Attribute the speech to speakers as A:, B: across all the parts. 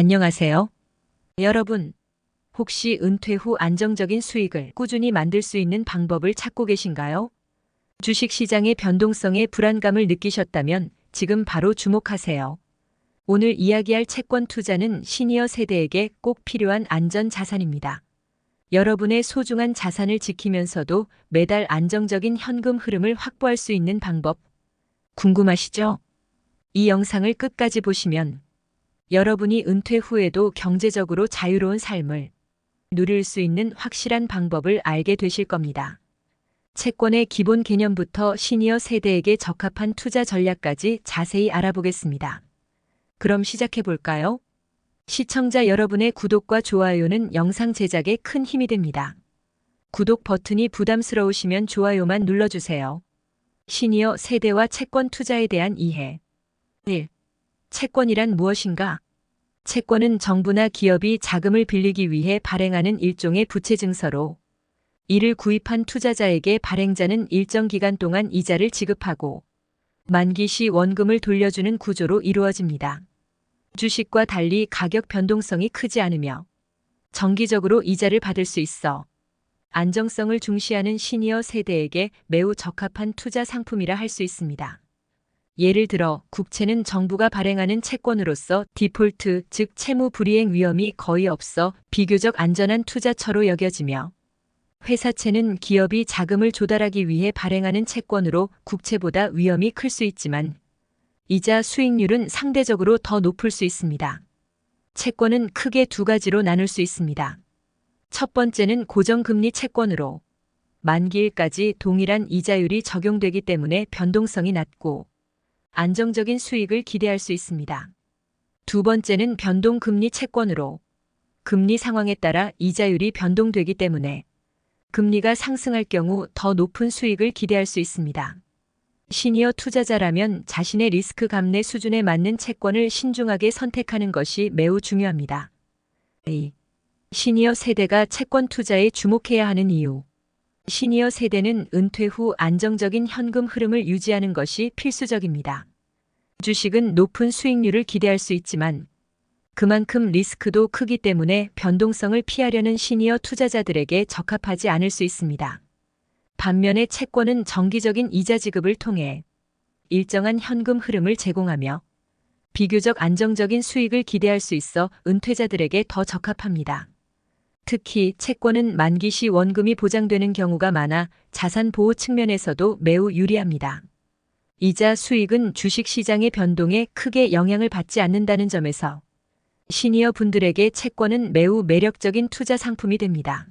A: 안녕하세요. 여러분, 혹시 은퇴 후 안정적인 수익을 꾸준히 만들 수 있는 방법을 찾고 계신가요? 주식시장의 변동성에 불안감을 느끼셨다면 지금 바로 주목하세요. 오늘 이야기할 채권 투자는 시니어 세대에게 꼭 필요한 안전 자산입니다. 여러분의 소중한 자산을 지키면서도 매달 안정적인 현금 흐름을 확보할 수 있는 방법, 궁금하시죠? 이 영상을 끝까지 보시면 여러분이 은퇴 후에도 경제적으로 자유로운 삶을 누릴 수 있는 확실한 방법을 알게 되실 겁니다. 채권의 기본 개념부터 시니어 세대에게 적합한 투자 전략까지 자세히 알아보겠습니다. 그럼 시작해 볼까요? 시청자 여러분의 구독과 좋아요는 영상 제작에 큰 힘이 됩니다. 구독 버튼이 부담스러우시면 좋아요만 눌러주세요. 시니어 세대와 채권 투자에 대한 이해. 1. 채권이란 무엇인가? 채권은 정부나 기업이 자금을 빌리기 위해 발행하는 일종의 부채 증서로, 이를 구입한 투자자에게 발행자는 일정 기간 동안 이자를 지급하고 만기 시 원금을 돌려주는 구조로 이루어집니다. 주식과 달리 가격 변동성이 크지 않으며 정기적으로 이자를 받을 수 있어 안정성을 중시하는 시니어 세대에게 매우 적합한 투자 상품이라 할 수 있습니다. 예를 들어 국채는 정부가 발행하는 채권으로서 디폴트, 즉 채무 불이행 위험이 거의 없어 비교적 안전한 투자처로 여겨지며, 회사채는 기업이 자금을 조달하기 위해 발행하는 채권으로 국채보다 위험이 클 수 있지만 이자 수익률은 상대적으로 더 높을 수 있습니다. 채권은 크게 두 가지로 나눌 수 있습니다. 첫 번째는 고정금리 채권으로 만기일까지 동일한 이자율이 적용되기 때문에 변동성이 낮고 안정적인 수익을 기대할 수 있습니다. 두 번째는 변동금리 채권으로 금리 상황에 따라 이자율이 변동되기 때문에 금리가 상승할 경우 더 높은 수익을 기대할 수 있습니다. 시니어 투자자라면 자신의 리스크 감내 수준에 맞는 채권을 신중하게 선택하는 것이 매우 중요합니다. 2. 시니어 세대가 채권 투자에 주목해야 하는 이유. 시니어 세대는 은퇴 후 안정적인 현금 흐름을 유지하는 것이 필수적입니다. 주식은 높은 수익률을 기대할 수 있지만 그만큼 리스크도 크기 때문에 변동성을 피하려는 시니어 투자자들에게 적합하지 않을 수 있습니다. 반면에 채권은 정기적인 이자 지급을 통해 일정한 현금 흐름을 제공하며 비교적 안정적인 수익을 기대할 수 있어 은퇴자들에게 더 적합합니다. 특히 채권은 만기 시 원금이 보장되는 경우가 많아 자산 보호 측면에서도 매우 유리합니다. 이자 수익은 주식 시장의 변동에 크게 영향을 받지 않는다는 점에서 시니어 분들에게 채권은 매우 매력적인 투자 상품이 됩니다.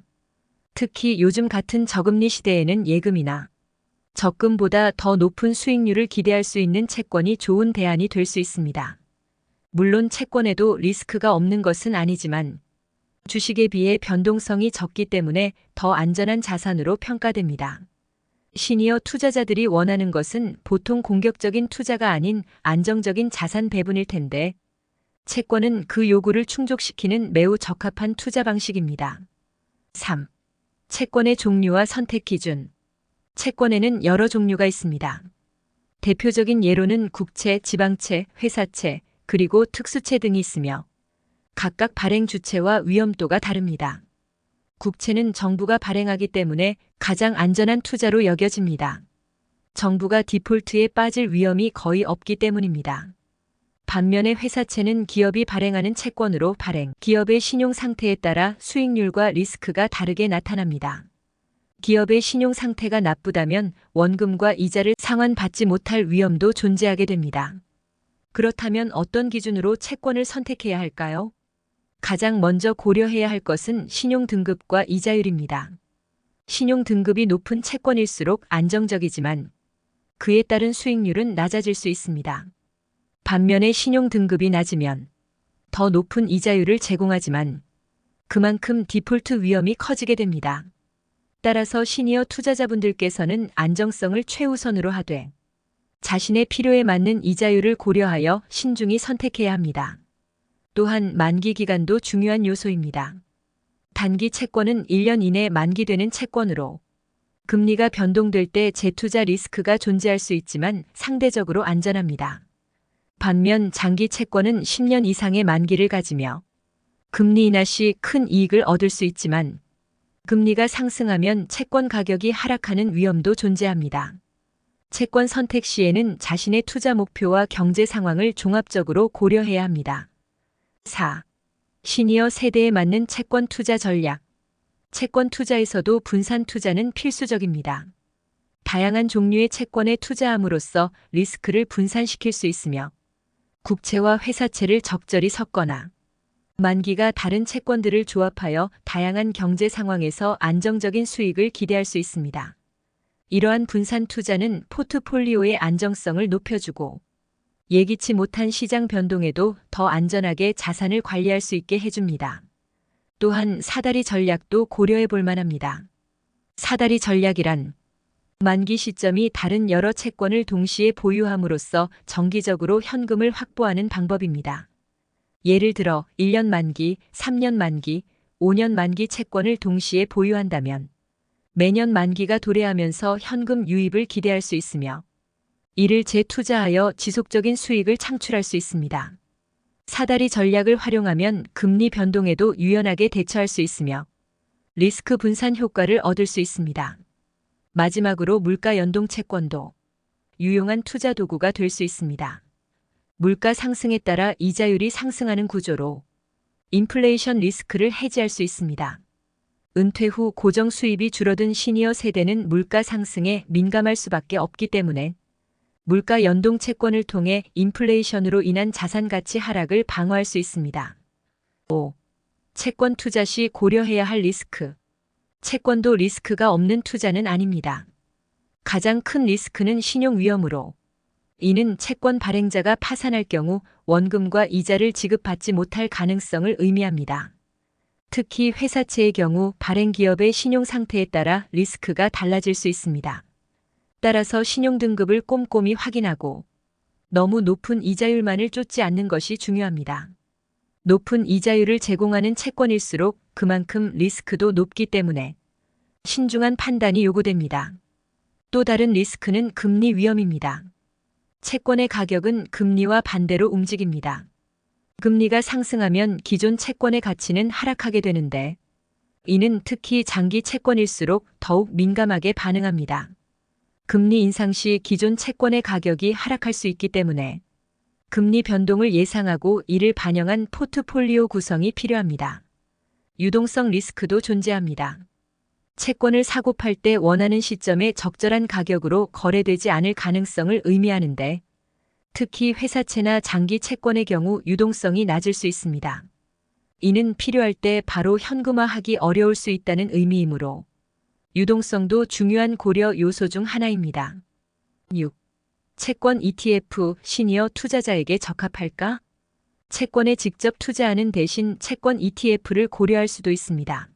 A: 특히 요즘 같은 저금리 시대에는 예금이나 적금보다 더 높은 수익률을 기대할 수 있는 채권이 좋은 대안이 될 수 있습니다. 물론 채권에도 리스크가 없는 것은 아니지만 주식에 비해 변동성이 적기 때문에 더 안전한 자산으로 평가됩니다. 시니어 투자자들이 원하는 것은 보통 공격적인 투자가 아닌 안정적인 자산 배분일 텐데, 채권은 그 요구를 충족시키는 매우 적합한 투자 방식입니다. 3. 채권의 종류와 선택 기준. 채권에는 여러 종류가 있습니다. 대표적인 예로는 국채, 지방채, 회사채, 그리고 특수채 등이 있으며 각각 발행 주체와 위험도가 다릅니다. 국채는 정부가 발행하기 때문에 가장 안전한 투자로 여겨집니다. 정부가 디폴트에 빠질 위험이 거의 없기 때문입니다. 반면에 회사채는 기업이 발행하는 채권으로 기업의 신용 상태에 따라 수익률과 리스크가 다르게 나타납니다. 기업의 신용 상태가 나쁘다면 원금과 이자를 상환받지 못할 위험도 존재하게 됩니다. 그렇다면 어떤 기준으로 채권을 선택해야 할까요? 가장 먼저 고려해야 할 것은 신용 등급과 이자율입니다. 신용 등급이 높은 채권일수록 안정적이지만 그에 따른 수익률은 낮아질 수 있습니다. 반면에 신용 등급이 낮으면 더 높은 이자율을 제공하지만 그만큼 디폴트 위험이 커지게 됩니다. 따라서 시니어 투자자분들께서는 안정성을 최우선으로 하되 자신의 필요에 맞는 이자율을 고려하여 신중히 선택해야 합니다. 또한 만기 기간도 중요한 요소입니다. 단기 채권은 1년 이내 만기되는 채권으로 금리가 변동될 때 재투자 리스크가 존재할 수 있지만 상대적으로 안전합니다. 반면 장기 채권은 10년 이상의 만기를 가지며 금리 인하 시 큰 이익을 얻을 수 있지만 금리가 상승하면 채권 가격이 하락하는 위험도 존재합니다. 채권 선택 시에는 자신의 투자 목표와 경제 상황을 종합적으로 고려해야 합니다. 4. 시니어 세대에 맞는 채권 투자 전략. 채권 투자에서도 분산 투자는 필수적입니다. 다양한 종류의 채권에 투자함으로써 리스크를 분산시킬 수 있으며 국채와 회사채를 적절히 섞거나 만기가 다른 채권들을 조합하여 다양한 경제 상황에서 안정적인 수익을 기대할 수 있습니다. 이러한 분산 투자는 포트폴리오의 안정성을 높여주고 예기치 못한 시장 변동에도 더 안전하게 자산을 관리할 수 있게 해줍니다. 또한 사다리 전략도 고려해 볼 만합니다. 사다리 전략이란 만기 시점이 다른 여러 채권을 동시에 보유함으로써 정기적으로 현금을 확보하는 방법입니다. 예를 들어 1년 만기, 3년 만기, 5년 만기 채권을 동시에 보유한다면 매년 만기가 도래하면서 현금 유입을 기대할 수 있으며 이를 재투자하여 지속적인 수익을 창출할 수 있습니다. 사다리 전략을 활용하면 금리 변동에도 유연하게 대처할 수 있으며 리스크 분산 효과를 얻을 수 있습니다. 마지막으로 물가 연동 채권도 유용한 투자 도구가 될 수 있습니다. 물가 상승에 따라 이자율이 상승하는 구조로 인플레이션 리스크를 해지할 수 있습니다. 은퇴 후 고정 수입이 줄어든 시니어 세대는 물가 상승에 민감할 수밖에 없기 때문에 물가 연동 채권을 통해 인플레이션으로 인한 자산 가치 하락을 방어할 수 있습니다. 5. 채권 투자 시 고려해야 할 리스크. 채권도 리스크가 없는 투자는 아닙니다. 가장 큰 리스크는 신용 위험으로 이는 채권 발행자가 파산할 경우 원금과 이자를 지급받지 못할 가능성을 의미합니다. 특히 회사채의 경우 발행 기업의 신용 상태에 따라 리스크가 달라질 수 있습니다. 따라서 신용 등급을 꼼꼼히 확인하고 너무 높은 이자율만을 쫓지 않는 것이 중요합니다. 높은 이자율을 제공하는 채권일수록 그만큼 리스크도 높기 때문에 신중한 판단이 요구됩니다. 또 다른 리스크는 금리 위험입니다. 채권의 가격은 금리와 반대로 움직입니다. 금리가 상승하면 기존 채권의 가치는 하락하게 되는데 이는 특히 장기 채권일수록 더욱 민감하게 반응합니다. 금리 인상 시 기존 채권의 가격이 하락할 수 있기 때문에 금리 변동을 예상하고 이를 반영한 포트폴리오 구성이 필요합니다. 유동성 리스크도 존재합니다. 채권을 사고 팔 때 원하는 시점에 적절한 가격으로 거래되지 않을 가능성을 의미하는데 특히 회사채나 장기 채권의 경우 유동성이 낮을 수 있습니다. 이는 필요할 때 바로 현금화하기 어려울 수 있다는 의미이므로 유동성도 중요한 고려 요소 중 하나입니다. 6. 채권 ETF 시니어 투자자에게 적합할까? 채권에 직접 투자하는 대신 채권 ETF를 고려할 수도 있습니다.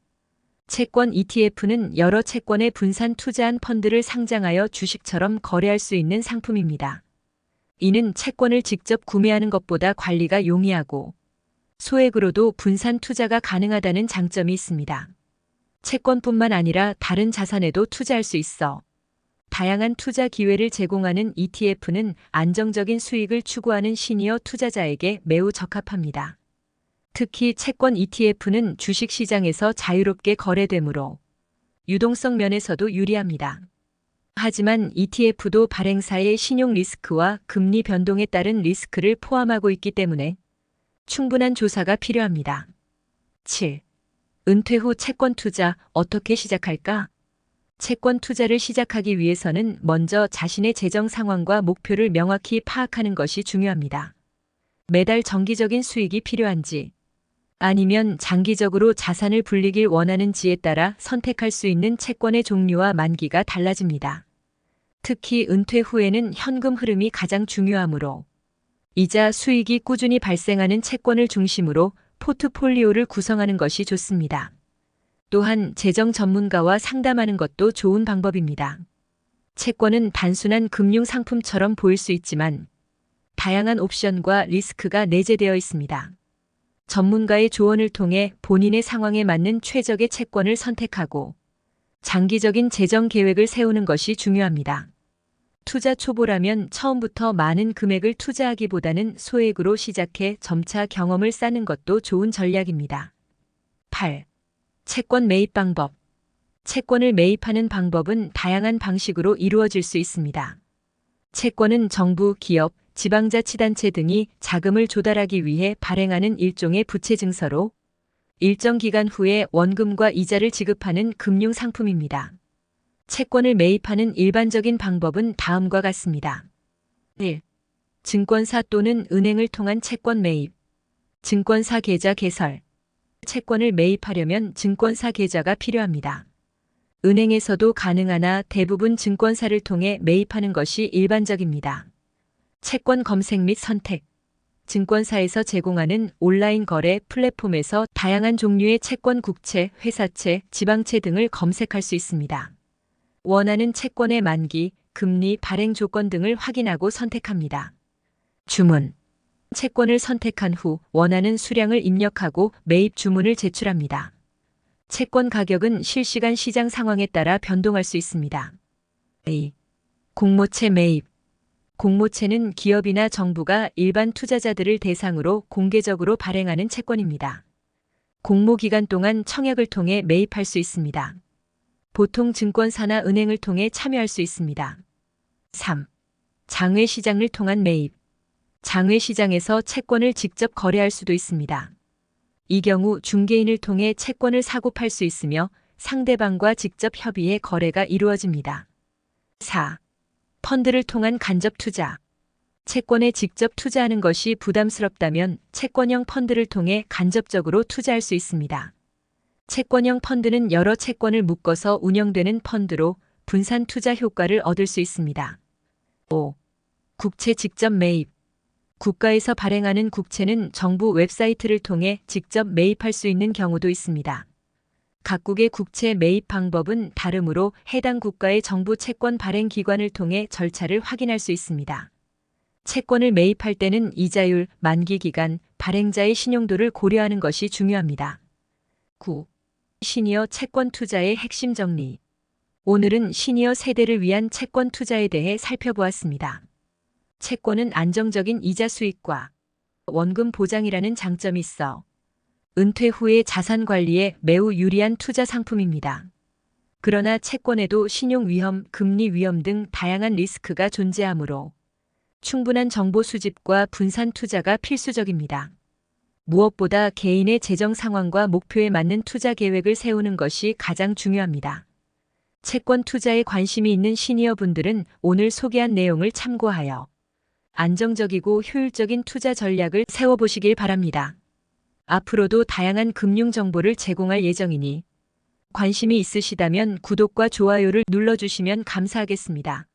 A: 채권 ETF는 여러 채권에 분산 투자한 펀드를 상장하여 주식처럼 거래할 수 있는 상품입니다. 이는 채권을 직접 구매하는 것보다 관리가 용이하고 소액으로도 분산 투자가 가능하다는 장점이 있습니다. 채권뿐만 아니라 다른 자산에도 투자할 수 있어 다양한 투자 기회를 제공하는 ETF는 안정적인 수익을 추구하는 시니어 투자자에게 매우 적합합니다. 특히 채권 ETF는 주식시장에서 자유롭게 거래되므로 유동성 면에서도 유리합니다. 하지만 ETF도 발행사의 신용 리스크와 금리 변동에 따른 리스크를 포함하고 있기 때문에 충분한 조사가 필요합니다. 7. 은퇴 후 채권 투자 어떻게 시작할까? 채권 투자를 시작하기 위해서는 먼저 자신의 재정 상황과 목표를 명확히 파악하는 것이 중요합니다. 매달 정기적인 수익이 필요한지 아니면 장기적으로 자산을 불리길 원하는지에 따라 선택할 수 있는 채권의 종류와 만기가 달라집니다. 특히 은퇴 후에는 현금 흐름이 가장 중요하므로 이자 수익이 꾸준히 발생하는 채권을 중심으로 포트폴리오를 구성하는 것이 좋습니다. 또한 재정 전문가와 상담하는 것도 좋은 방법입니다. 채권은 단순한 금융 상품처럼 보일 수 있지만 다양한 옵션과 리스크가 내재되어 있습니다. 전문가의 조언을 통해 본인의 상황에 맞는 최적의 채권을 선택하고 장기적인 재정 계획을 세우는 것이 중요합니다. 투자 초보라면 처음부터 많은 금액을 투자하기보다는 소액으로 시작해 점차 경험을 쌓는 것도 좋은 전략입니다. 8. 채권 매입 방법. 채권을 매입하는 방법은 다양한 방식으로 이루어질 수 있습니다. 채권은 정부, 기업, 지방자치단체 등이 자금을 조달하기 위해 발행하는 일종의 부채 증서로 일정 기간 후에 원금과 이자를 지급하는 금융 상품입니다. 채권을 매입하는 일반적인 방법은 다음과 같습니다. 1. 증권사 또는 은행을 통한 채권 매입. 증권사 계좌 개설. 채권을 매입하려면 증권사 계좌가 필요합니다. 은행에서도 가능하나 대부분 증권사를 통해 매입하는 것이 일반적입니다. 채권 검색 및 선택. 증권사에서 제공하는 온라인 거래 플랫폼에서 다양한 종류의 채권 국채, 회사채, 지방채 등을 검색할 수 있습니다. 원하는 채권의 만기, 금리, 발행 조건 등을 확인하고 선택합니다. 주문. 채권을 선택한 후 원하는 수량을 입력하고 매입 주문을 제출합니다. 채권 가격은 실시간 시장 상황에 따라 변동할 수 있습니다. 2. 공모채 매입. 공모채는 기업이나 정부가 일반 투자자들을 대상으로 공개적으로 발행하는 채권입니다. 공모 기간 동안 청약을 통해 매입할 수 있습니다. 보통 증권사나 은행을 통해 참여할 수 있습니다. 3. 장외 시장을 통한 매입. 장외 시장에서 채권을 직접 거래할 수도 있습니다. 이 경우 중개인을 통해 채권을 사고 팔 수 있으며 상대방과 직접 협의해 거래가 이루어집니다. 4. 펀드를 통한 간접 투자. 채권에 직접 투자하는 것이 부담스럽다면 채권형 펀드를 통해 간접적으로 투자할 수 있습니다. 채권형 펀드는 여러 채권을 묶어서 운영되는 펀드로 분산 투자 효과를 얻을 수 있습니다. 5. 국채 직접 매입. 국가에서 발행하는 국채는 정부 웹사이트를 통해 직접 매입할 수 있는 경우도 있습니다. 각국의 국채 매입 방법은 다르므로 해당 국가의 정부 채권 발행 기관을 통해 절차를 확인할 수 있습니다. 채권을 매입할 때는 이자율, 만기 기간, 발행자의 신용도를 고려하는 것이 중요합니다. 9. 시니어 채권 투자의 핵심 정리. 오늘은 시니어 세대를 위한 채권 투자에 대해 살펴보았습니다. 채권은 안정적인 이자 수익과 원금 보장이라는 장점이 있어 은퇴 후의 자산 관리에 매우 유리한 투자 상품입니다. 그러나 채권에도 신용 위험, 금리 위험 등 다양한 리스크가 존재하므로 충분한 정보 수집과 분산 투자가 필수적입니다. 무엇보다 개인의 재정 상황과 목표에 맞는 투자 계획을 세우는 것이 가장 중요합니다. 채권 투자에 관심이 있는 시니어 분들은 오늘 소개한 내용을 참고하여 안정적이고 효율적인 투자 전략을 세워보시길 바랍니다. 앞으로도 다양한 금융 정보를 제공할 예정이니 관심이 있으시다면 구독과 좋아요를 눌러주시면 감사하겠습니다.